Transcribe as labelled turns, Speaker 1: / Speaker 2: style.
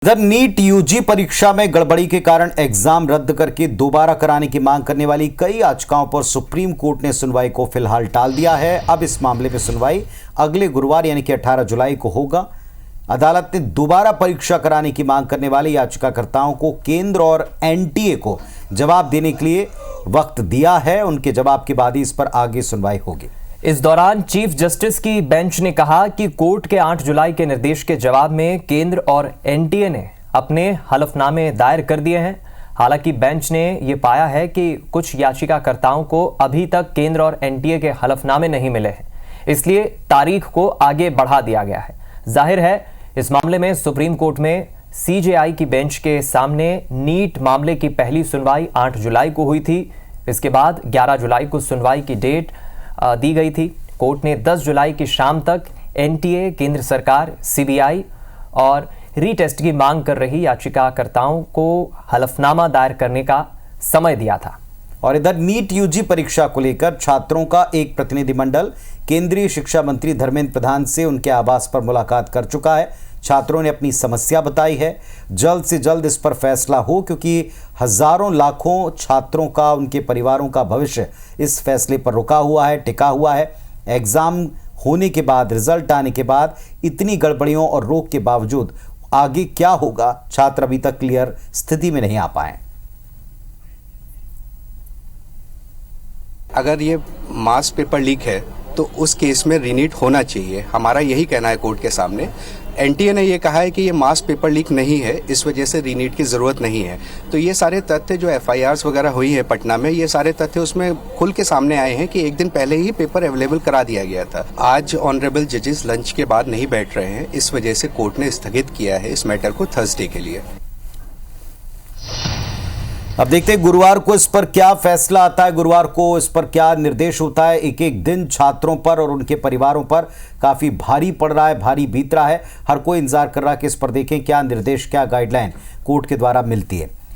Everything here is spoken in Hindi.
Speaker 1: इधर नीट यूजी परीक्षा में गड़बड़ी के कारण एग्जाम रद्द करके दोबारा कराने की मांग करने वाली कई याचिकाओं पर सुप्रीम कोर्ट ने सुनवाई को फिलहाल टाल दिया है। अब इस मामले में सुनवाई अगले गुरुवार यानी कि 18 जुलाई को होगा। अदालत ने दोबारा परीक्षा कराने की मांग करने वाले याचिकाकर्ताओं को केंद्र और एनटीए को जवाब देने के लिए वक्त दिया है। उनके जवाब के बाद ही इस पर आगे सुनवाई होगी।
Speaker 2: इस दौरान चीफ जस्टिस की बेंच ने कहा कि कोर्ट के 8 जुलाई के निर्देश के जवाब में केंद्र और एनटीए ने अपने हलफनामे दायर कर दिए हैं। हालांकि बेंच ने यह पाया है कि कुछ याचिकाकर्ताओं को अभी तक केंद्र और एनटीए के हलफनामे नहीं मिले हैं, इसलिए तारीख को आगे बढ़ा दिया गया है। जाहिर है इस मामले में सुप्रीम कोर्ट में सीजेआई की बेंच के सामने नीट मामले की पहली सुनवाई 8 जुलाई को हुई थी। इसके बाद 11 जुलाई को सुनवाई की डेट दी गई थी। कोर्ट ने 10 जुलाई की शाम तक एनटीए, केंद्र सरकार, सीबीआई और रीटेस्ट की मांग कर रही याचिकाकर्ताओं को हलफनामा दायर करने का समय दिया था।
Speaker 1: और इधर नीट यूजी परीक्षा को लेकर छात्रों का एक प्रतिनिधिमंडल केंद्रीय शिक्षा मंत्री धर्मेंद्र प्रधान से उनके आवास पर मुलाकात कर चुका है। छात्रों ने अपनी समस्या बताई है। जल्द से जल्द इस पर फैसला हो, क्योंकि हजारों लाखों छात्रों का, उनके परिवारों का भविष्य इस फैसले पर रुका हुआ है, टिका हुआ है। एग्जाम होने के बाद, रिजल्ट आने के बाद इतनी गड़बड़ियों और रोक के बावजूद आगे क्या होगा, छात्र अभी तक क्लियर स्थिति में नहीं आ पाए।
Speaker 3: अगर ये मास पेपर लीक है तो उस केस में रीनीट होना चाहिए, हमारा यही कहना है कोर्ट के सामने। एनटीए ने ये कहा है कि ये मास पेपर लीक नहीं है, इस वजह से रीनीट की ज़रूरत नहीं है। तो ये सारे तथ्य जो एफआईआर्स वगैरह हुई है पटना में, ये सारे तथ्य उसमें खुल के सामने आए हैं कि एक दिन पहले ही पेपर अवेलेबल करा दिया गया था। आज ऑनरेबल जजेस लंच के बाद नहीं बैठ रहे हैं, इस वजह से कोर्ट ने स्थगित किया है इस मैटर को थर्सडे के लिए।
Speaker 1: अब देखते हैं गुरुवार को इस पर क्या फैसला आता है, गुरुवार को इस पर क्या निर्देश होता है। एक एक दिन छात्रों पर और उनके परिवारों पर काफी भारी पड़ रहा है, भारी बीत रहा है। हर कोई इंतजार कर रहा है कि इस पर देखें क्या निर्देश, क्या गाइडलाइन कोर्ट के द्वारा मिलती है।